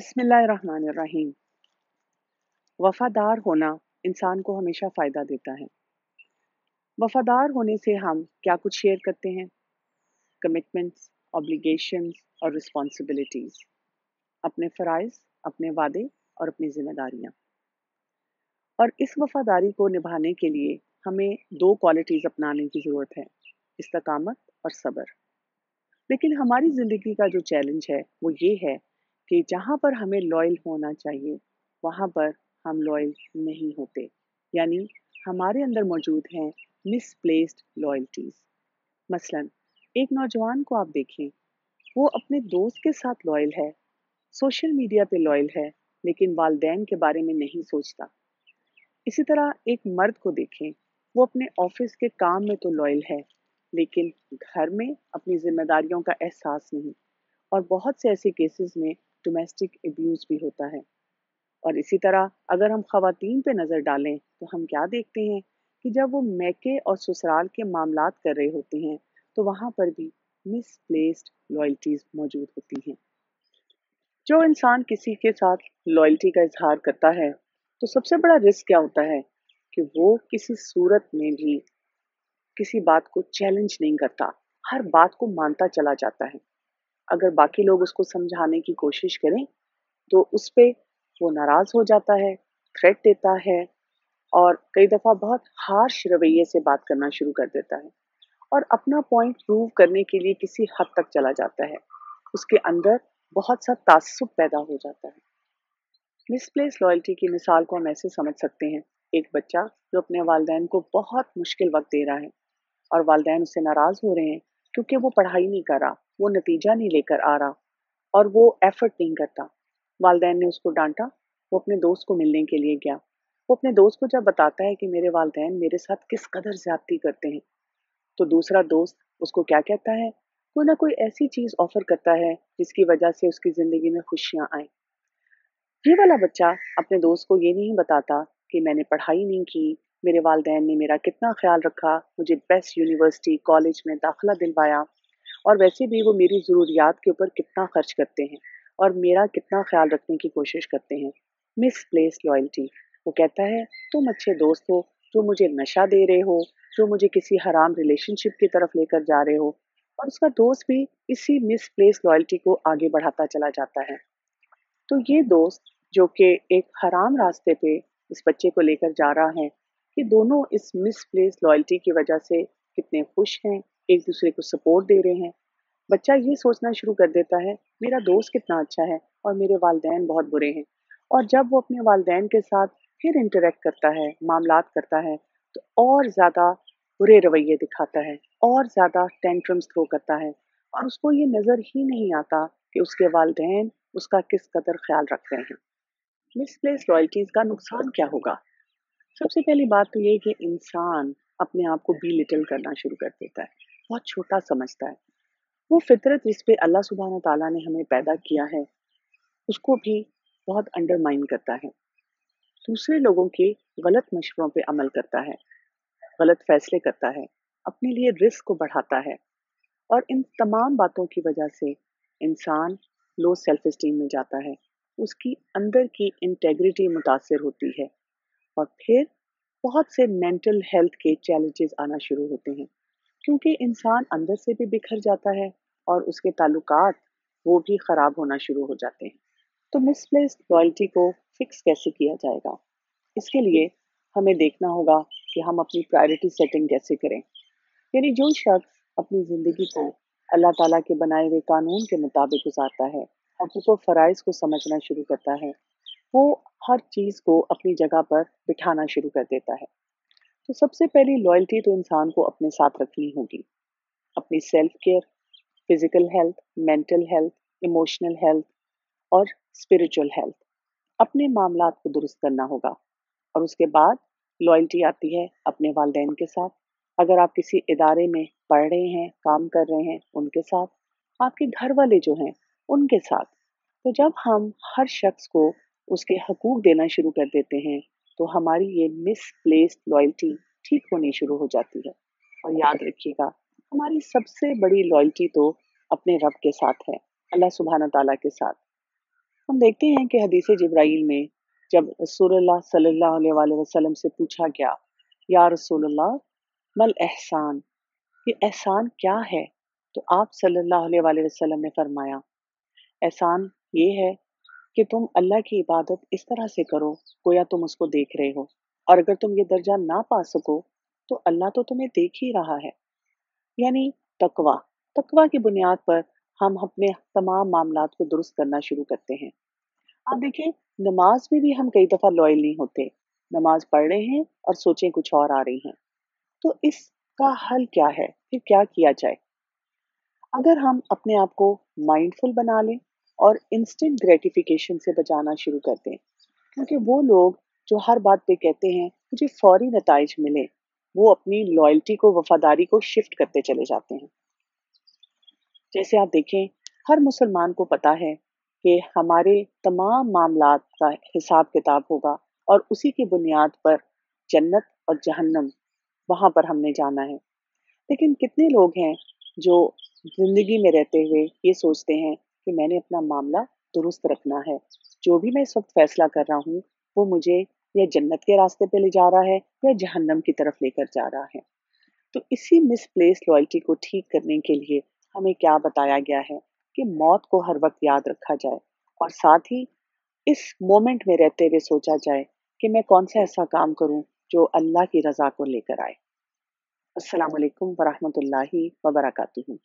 बिस्मिल्लाहिर्रहमानिर्रहीम। वफादार होना इंसान को हमेशा फ़ायदा देता है। वफादार होने से हम क्या कुछ शेयर करते हैं? कमिटमेंट्स, ऑब्लिगेशंस और रिस्पॉन्सिबिलिटीज़, अपने फ़राइज़, अपने वादे और अपनी ज़िम्मेदारियाँ। और इस वफादारी को निभाने के लिए हमें दो क्वालिटीज़ अपनाने की ज़रूरत है, इस्तकामत और सब्र। लेकिन हमारी ज़िंदगी का जो चैलेंज है वो ये है कि जहाँ पर हमें लॉयल होना चाहिए वहाँ पर हम लॉयल नहीं होते, यानी हमारे अंदर मौजूद हैं मिसप्लेस्ड लॉयल्टीज़। मसलन एक नौजवान को आप देखें, वो अपने दोस्त के साथ लॉयल है, सोशल मीडिया पे लॉयल है, लेकिन वालदैन के बारे में नहीं सोचता। इसी तरह एक मर्द को देखें, वो अपने ऑफिस के काम में तो लॉयल है, लेकिन घर में अपनी जिम्मेदारियों का एहसास नहीं। और बहुत से ऐसे केसेस में डोमेस्टिक अब्यूज़ भी होता है। और इसी तरह अगर हम ख़वातीन पे नज़र डालें तो हम क्या देखते हैं कि जब वो मैके और ससुराल के मामलात कर रहे होते हैं तो वहाँ पर भी मिसप्लेस्ड लॉयल्टीज़ मौजूद होती हैं। जो इंसान किसी के साथ लॉयल्टी का इजहार करता है तो सबसे बड़ा रिस्क क्या होता है कि वो किसी सूरत में भी किसी बात को चैलेंज नहीं करता, हर बात को मानता चला जाता है। अगर बाकी लोग उसको समझाने की कोशिश करें तो उस पे वो नाराज़ हो जाता है, थ्रेट देता है और कई दफ़ा बहुत हार्श रवैये से बात करना शुरू कर देता है और अपना पॉइंट प्रूव करने के लिए किसी हद तक चला जाता है। उसके अंदर बहुत सा ताज्जुब पैदा हो जाता है। मिसप्लेस लॉयल्टी की मिसाल को हम ऐसे समझ सकते हैं, एक बच्चा जो अपने वालिदैन को बहुत मुश्किल वक्त दे रहा है और वालिदैन उससे नाराज़ हो रहे हैं क्योंकि वो पढ़ाई नहीं कर रहा, वो नतीजा नहीं लेकर आ रहा और वो एफर्ट नहीं करता। वालिदैन ने उसको डांटा, वो अपने दोस्त को मिलने के लिए गया। वो अपने दोस्त को जब बताता है कि मेरे वालिदैन मेरे साथ किस कदर ज्यादती करते हैं, तो दूसरा दोस्त उसको क्या कहता है, कोई ना कोई ऐसी चीज ऑफर करता है जिसकी वजह से उसकी जिंदगी में खुशियां आए। ये वाला बच्चा अपने दोस्त को ये नहीं बताता कि मैंने पढ़ाई नहीं की, मेरे वालिदैन ने मेरा कितना ख्याल रखा, मुझे बेस्ट यूनिवर्सिटी कॉलेज में दाखिला दिलवाया और वैसे भी वो मेरी ज़रूरियात के ऊपर कितना खर्च करते हैं और मेरा कितना ख्याल रखने की कोशिश करते हैं। Misplaced loyalty. वो कहता है तुम अच्छे दोस्त हो जो मुझे नशा दे रहे हो, जो मुझे किसी हराम रिलेशनशिप की तरफ लेकर जा रहे हो, और उसका दोस्त भी इसी मिसप्लेस्ड लॉयल्टी को आगे बढ़ाता चला जाता है। तो ये दोस्त जो कि एक हराम रास्ते पे इस बच्चे को लेकर जा रहा है, ये दोनों इस मिसप्लेस्ड लॉयल्टी की वजह से कितने खुश हैं, एक दूसरे को सपोर्ट दे रहे हैं। बच्चा ये सोचना शुरू कर देता है मेरा दोस्त कितना अच्छा है और मेरे वालिदैन बहुत बुरे हैं। और जब वो अपने वालिदैन के साथ फिर इंटरेक्ट करता है, मामलात करता है, तो और ज़्यादा बुरे रवैये दिखाता है, और ज़्यादा टेंट्रम्स थ्रो करता है और उसको ये नज़र ही नहीं आता कि उसके वालिदैन उसका किस कदर ख्याल रख रहे हैं। मिसप्लेस लॉयल्टीज़ का नुकसान क्या होगा? सबसे पहली बात तो ये कि इंसान अपने आप को बिलिटल करना शुरू कर देता है, बहुत छोटा समझता है। वो फितरत जिस पे अल्लाह सुब्हान ताला ने हमें पैदा किया है उसको भी बहुत अंडरमाइन करता है। दूसरे लोगों के गलत मशवरों पे अमल करता है, गलत फैसले करता है, अपने लिए रिस्क को बढ़ाता है और इन तमाम बातों की वजह से इंसान लो सेल्फ एस्टीम में जाता है, उसकी अंदर की इंटेग्रिटी मुतासर होती है और फिर बहुत से मेंटल हेल्थ के चैलेंजेस आना शुरू होते हैं क्योंकि इंसान अंदर से भी बिखर जाता है और उसके ताल्लुकात वो भी ख़राब होना शुरू हो जाते हैं। तो मिसप्लेस्ड लॉयल्टी को फिक्स कैसे किया जाएगा? इसके लिए हमें देखना होगा कि हम अपनी प्रायोरिटी सेटिंग कैसे करें। यानी जो शख्स अपनी ज़िंदगी को अल्लाह ताला के बनाए हुए कानून के मुताबिक गुजारता है, हकूक़ व फ़राइज़ को समझना शुरू करता है, वो हर चीज़ को अपनी जगह पर बिठाना शुरू कर देता है। तो सबसे पहली लॉयल्टी तो इंसान को अपने साथ रखनी होगी। अपनी self care, physical health, mental health, emotional health और स्पिरिचुअल हेल्थ, अपने मामलात को दुरुस्त करना होगा। और उसके बाद लॉयल्टी आती है अपने वालिदैन के साथ। अगर आप किसी इदारे में पढ़ रहे हैं, काम कर रहे हैं, उनके साथ, आपके घर वाले जो हैं उनके साथ। तो जब हम हर शख्स को उसके हकूक देना शुरू कर देते हैं तो हमारी ये मिसप्लेस्ड लॉयल्टी ठीक होनी शुरू हो जाती है। और याद रखिएगा, हमारी सबसे बड़ी लॉयल्टी तो अपने रब के साथ है, अल्लाह सुब्हान ताला के साथ। हम देखते हैं कि हदीस जिब्राईल में जब रसूलुल्लाह सल्लल्लाहु अलैहि वसल्लम से पूछा गया, या रसूलुल्लाह मल एहसान, ये एहसान क्या है? तो आप सल्लल्लाहु अलैहि वसल्लम ने फरमाया, एहसान ये है कि तुम अल्लाह की इबादत इस तरह से करो गोया तुम उसको देख रहे हो, और अगर तुम ये दर्जा ना पा सको तो अल्लाह तो तुम्हें देख ही रहा है। यानी तकवा, तकवा की बुनियाद पर हम अपने तमाम मामलात को दुरुस्त करना शुरू करते हैं। आप देखें, नमाज में भी हम कई दफ़ा लॉयल नहीं होते। नमाज पढ़ रहे हैं और सोचें कुछ और आ रही हैं। तो इसका हल क्या है? फिर क्या किया जाए? अगर हम अपने आप को माइंडफुल बना लें और इंस्टेंट ग्रेटिफिकेशन से बचाना शुरू कर दें, क्योंकि वो लोग जो हर बात पे कहते हैं मुझे फौरी नताइज मिले, वो अपनी लॉयल्टी को, वफादारी को शिफ्ट करते चले जाते हैं। जैसे आप देखें, हर मुसलमान को पता है कि हमारे तमाम मामलात का हिसाब किताब होगा और उसी की बुनियाद पर जन्नत और जहन्नम, वहाँ पर हमने जाना है। लेकिन कितने लोग हैं जो ज़िंदगी में रहते हुए ये सोचते हैं कि मैंने अपना मामला दुरुस्त रखना है, जो भी मैं इस वक्त फैसला कर रहा हूँ वो मुझे या जन्नत के रास्ते पे ले जा रहा है या जहन्नम की तरफ लेकर जा रहा है। तो इसी मिसप्लेस लॉयल्टी को ठीक करने के लिए हमें क्या बताया गया है कि मौत को हर वक्त याद रखा जाए, और साथ ही इस मोमेंट में रहते हुए सोचा जाए कि मैं कौन सा ऐसा काम करूं जो अल्लाह की रजा को लेकर आए। अस्सलाम वालेकुम वरहमतुल्लाहि वबरकातुहू।